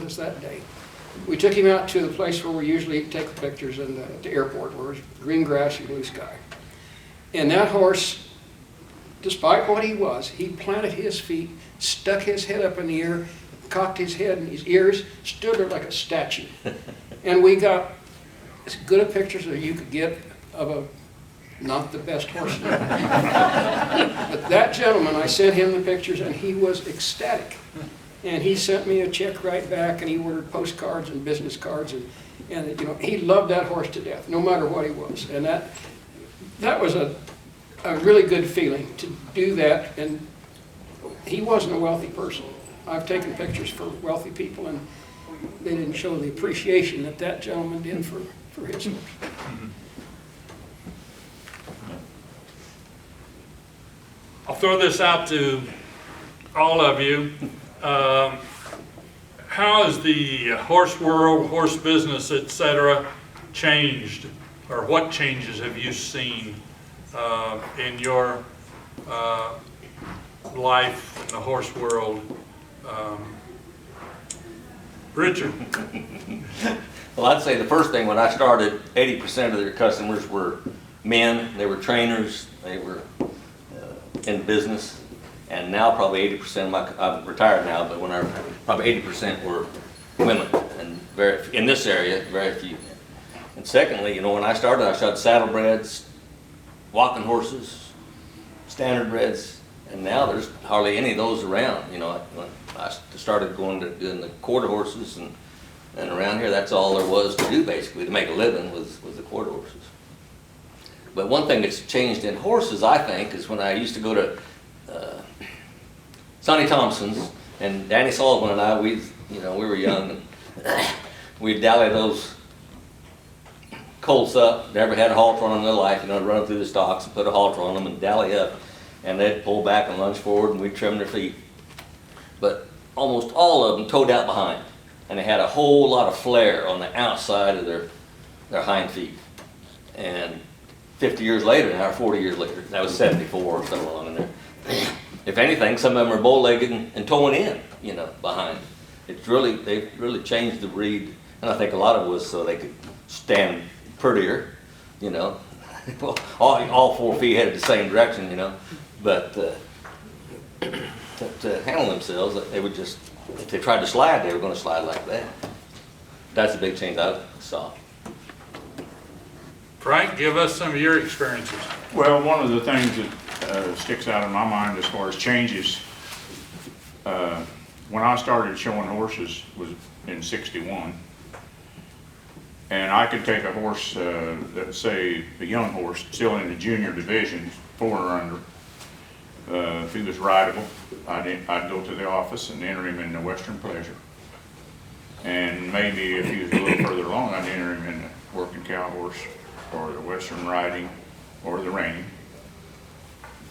us that day. We took him out to the place where we usually take the pictures at the airport, where it was green grass and blue sky. And that horse, despite what he was, he planted his feet, stuck his head up in the air, cocked his head and his ears, stood there like a statue. And we got as good a pictures as you could get of a not the best horse. But that gentleman, I sent him the pictures and he was ecstatic. And he sent me a check right back, and he ordered postcards and business cards, and you know, he loved that horse to death, no matter what he was. And that was a really good feeling to do that. And he wasn't a wealthy person. I've taken pictures for wealthy people, and they didn't show the appreciation that that gentleman did for his horse. I'll throw this out to all of you. How has the horse world, horse business, etc., changed, or what changes have you seen in your life in the horse world? Richard? Well, I'd say the first thing, when I started, 80% of their customers were men. They were trainers. They were in business. And now probably 80% of I'm retired now, but probably 80% were women, and in this area, very few. And secondly, you know, when I started, I shot saddlebreds, walking horses, standardbreds, and now there's hardly any of those around. You know, when I started doing the quarter horses, and around here, that's all there was to do basically to make a living was the quarter horses. But one thing that's changed in horses, I think, is when I used to go to Sonny Thompson's, and Danny Sullivan and I, we were young, and we'd dally those colts up. Never had a halter on them in their life, you know, run them through the stocks and put a halter on them and dally up, and they'd pull back and lunge forward, and we'd trim their feet. But almost all of them toed out behind, and they had a whole lot of flair on the outside of their hind feet. And 50 years later now, or 40 years later, that was 74 or somewhere along in there. If anything, some of them are bow-legged and towing in, you know, behind. They've really changed the breed, and I think a lot of it was so they could stand prettier, you know. Well, all 4 feet headed the same direction, you know, but to handle themselves, they would just, if they tried to slide, they were going to slide like that. That's a big change I saw. Frank, give us some of your experiences. Well, one of the things that sticks out in my mind as far as changes, when I started showing horses was in '61, and I could take a horse, let's say a young horse, still in the junior division, 4 or under, if he was rideable, I'd go to the office and enter him in the Western Pleasure. And maybe if he was a little further along, I'd enter him in the Working Cow Horse, or the Western Riding, or the Reining.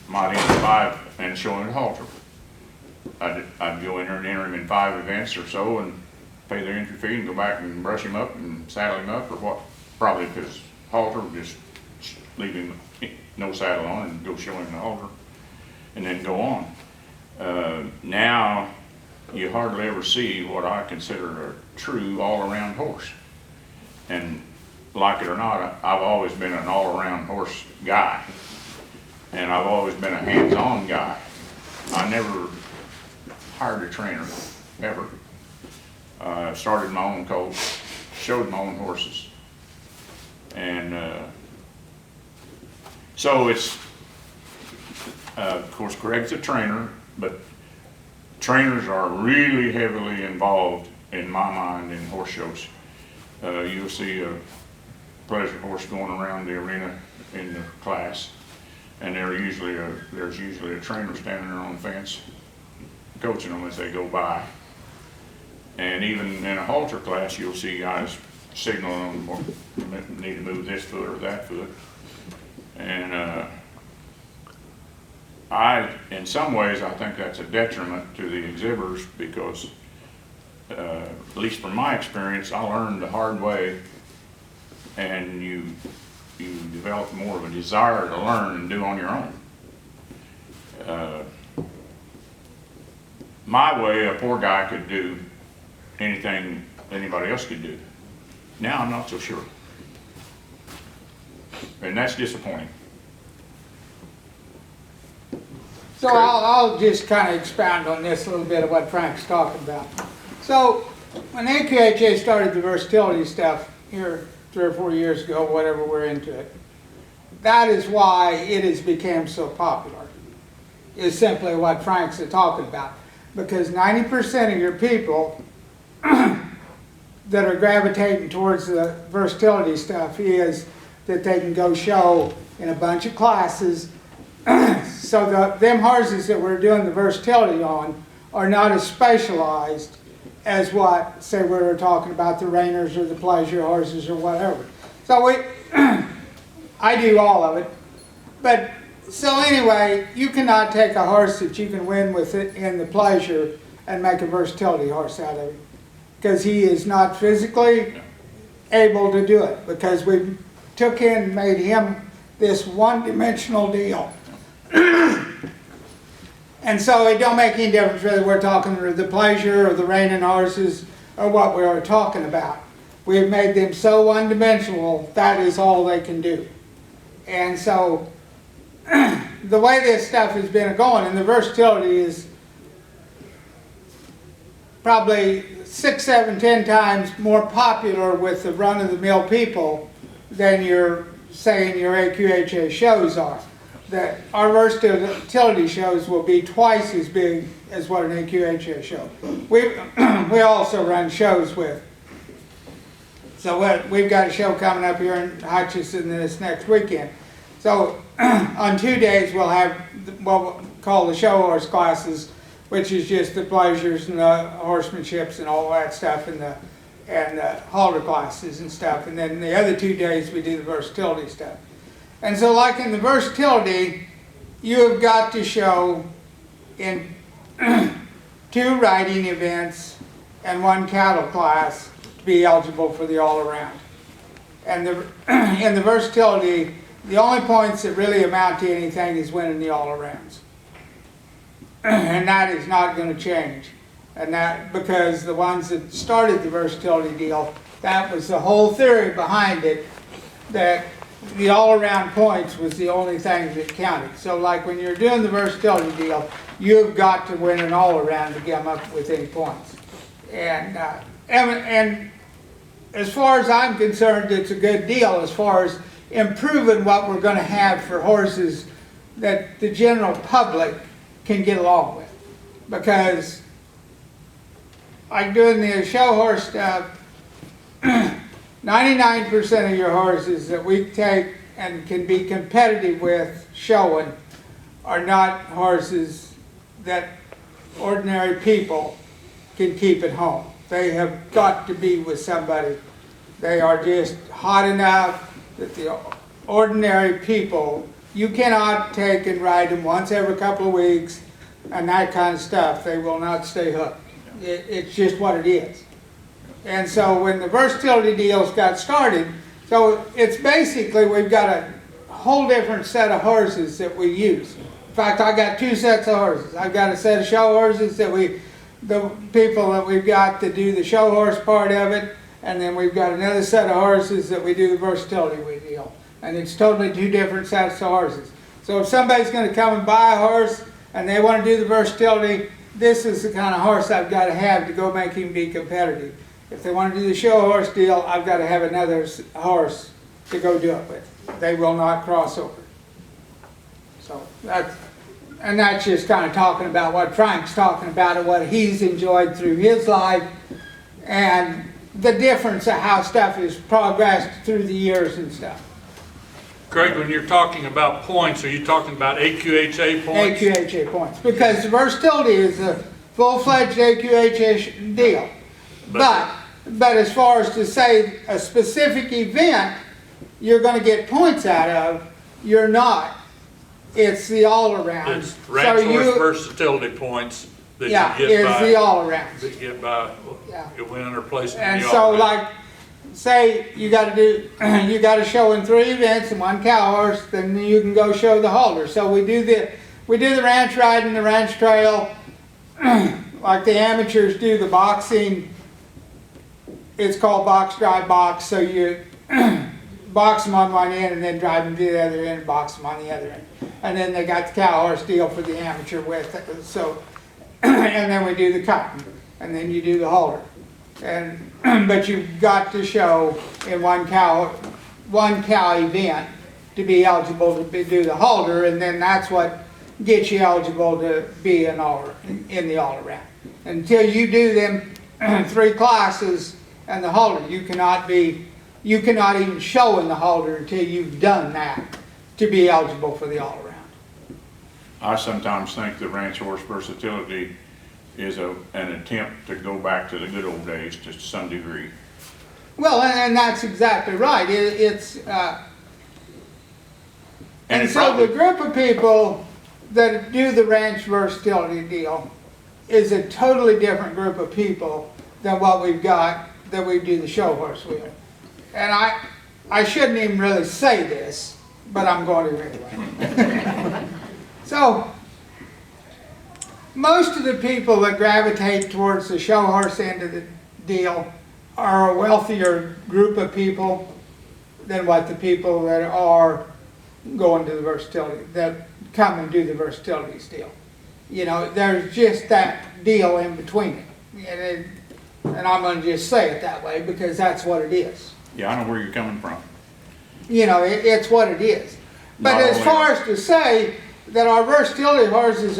Might enter 5 and show him the halter. I'd go in there and enter him in 5 events or so and pay their entry fee and go back and brush him up and saddle him up, or what, probably if his halter, just leave him no saddle on and go show him the halter and then go on. Now you hardly ever see what I consider a true all-around horse. And like it or not, I've always been an all-around horse guy. And I've always been a hands-on guy. I never hired a trainer, ever. Started my own colts, showed my own horses. And so it's, of course, Greg's a trainer, but trainers are really heavily involved, in my mind, in horse shows. You'll see a pleasure horse going around the arena in the class, and there's usually a trainer standing there on the fence coaching them as they go by. And even in a halter class, you'll see guys signaling them, need to move this foot or that foot. And in some ways, I think that's a detriment to the exhibitors, because at least from my experience, I learned the hard way, and you develop more of a desire to learn and do on your own. My way, a poor guy could do anything anybody else could do. Now I'm not so sure. And that's disappointing. So I'll just kind of expound on this a little bit of what Frank's talking about. So when AQHA started the versatility stuff here 3 or 4 years ago, whatever we're into it, that is why it has become so popular, is simply what Frank's talking about. Because 90% of your people that are gravitating towards the versatility stuff is that they can go show in a bunch of classes. So them horses that we're doing the versatility on are not as specialized as what, say, we were talking about the reiners or the pleasure horses or whatever. So I do all of it. But so anyway, you cannot take a horse that you can win with it in the pleasure and make a versatility horse out of him, because he is not physically able to do it, because we took in and made him this one-dimensional deal. And so it don't make any difference whether we're talking the pleasure or the reining horses or what we are talking about. We've made them so one-dimensional, that is all they can do. And so the way this stuff has been going, and the versatility is probably 6, 7, 10 times more popular with the run-of-the-mill people than your, saying, your AQHA shows are. That our versatility shows will be twice as big as what an AQHA show. We also run shows with. So we've got a show coming up here in Hutchinson this next weekend. So on 2 days we'll have what we'll call the show horse classes, which is just the pleasures and the horsemanships and all that stuff, and the halter classes and stuff. And then the other 2 days we do the versatility stuff. And so like in the versatility, you have got to show in 2 riding events and 1 cattle class to be eligible for the all-around. And in the versatility, the only points that really amount to anything is winning the all-arounds. And that is not going to change. And that, because the ones that started the versatility deal, that was the whole theory behind it, that the all-around points was the only thing that counted. So like when you're doing the versatility deal, you've got to win an all-around to come up with any points. And as far as I'm concerned, it's a good deal as far as improving what we're going to have for horses that the general public can get along with. Because like doing the show horse stuff, 99% of your horses that we take and can be competitive with showing are not horses that ordinary people can keep at home. They have got to be with somebody. They are just hot enough that the ordinary people, you cannot take and ride them once every couple of weeks and that kind of stuff. They will not stay hooked. It's just what it is. And so when the versatility deals got started, so it's basically we've got a whole different set of horses that we use. In fact, I got 2 sets of horses. I've got a set of show horses that the people that we've got to do the show horse part of it, and then we've got another set of horses that we do the versatility with deal. And it's totally 2 different sets of horses. So if somebody's going to come and buy a horse and they want to do the versatility, this is the kind of horse I've got to have to go make him be competitive. If they want to do the show horse deal, I've got to have another horse to go do it with. They will not cross over. So that's just kind of talking about what Frank's talking about and what he's enjoyed through his life, and the difference of how stuff has progressed through the years and stuff. Greg, when you're talking about points, are you talking about AQHA points? AQHA points, because the versatility is a full-fledged AQHA deal. But as far as to say a specific event you're going to get points out of, you're not. It's the all-around. It's ranch horse versatility points that you get it's the all-around. that you get by you win or place in And the so, all-around. like, say you got to show in 3 events and 1 cow horse, then you can go show the halter. So we do the ranch riding, the ranch trail, like the amateurs do the boxing it's called box, drive, box, so you box them on one end and then drive them to the other end and box them on the other end. And then they got the cow horse deal for the amateur with it, so, and then we do the cutting, and then you do the halter. And, but you've got to show in one cow event to be eligible to do the halter, and then that's what gets you eligible to be in the all-around. Until you do them 3 classes and the halter, you cannot even show in the halter until you've done that to be eligible for the all-around. I sometimes think the ranch horse versatility is an attempt to go back to the good old days to some degree. Well, and that's exactly right. And so the group of people that do the ranch versatility deal is a totally different group of people than what we've got that we do the show horse with. And I shouldn't even really say this, but I'm going to anyway. So, most of the people that gravitate towards the show horse end of the deal are a wealthier group of people than what the people that are going to the versatility, that come and do the versatility deal. You know, there's just that deal in between it. And I'm going to just say it that way because that's what it is. Yeah, I know where you're coming from. You know, it's what it is. But Not as only- far as to say that our versatility horses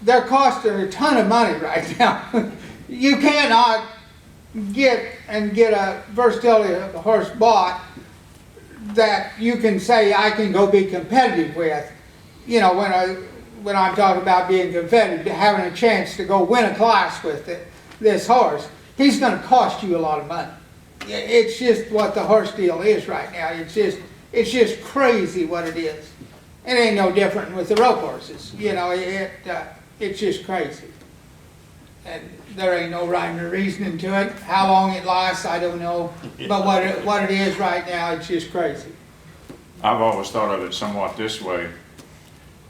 they're costing a ton of money right now. You cannot get a versatility horse bought that you can say I can go be competitive with. You know, when I'm talking about being competitive, having a chance to go win a class with this horse, he's going to cost you a lot of money. It's just what the horse deal is right now. It's just crazy what it is. It ain't no different with the rope horses. You know, it's just crazy. And there ain't no rhyme or reasoning to it. How long it lasts, I don't know. But what it is right now, it's just crazy. I've always thought of it somewhat this way.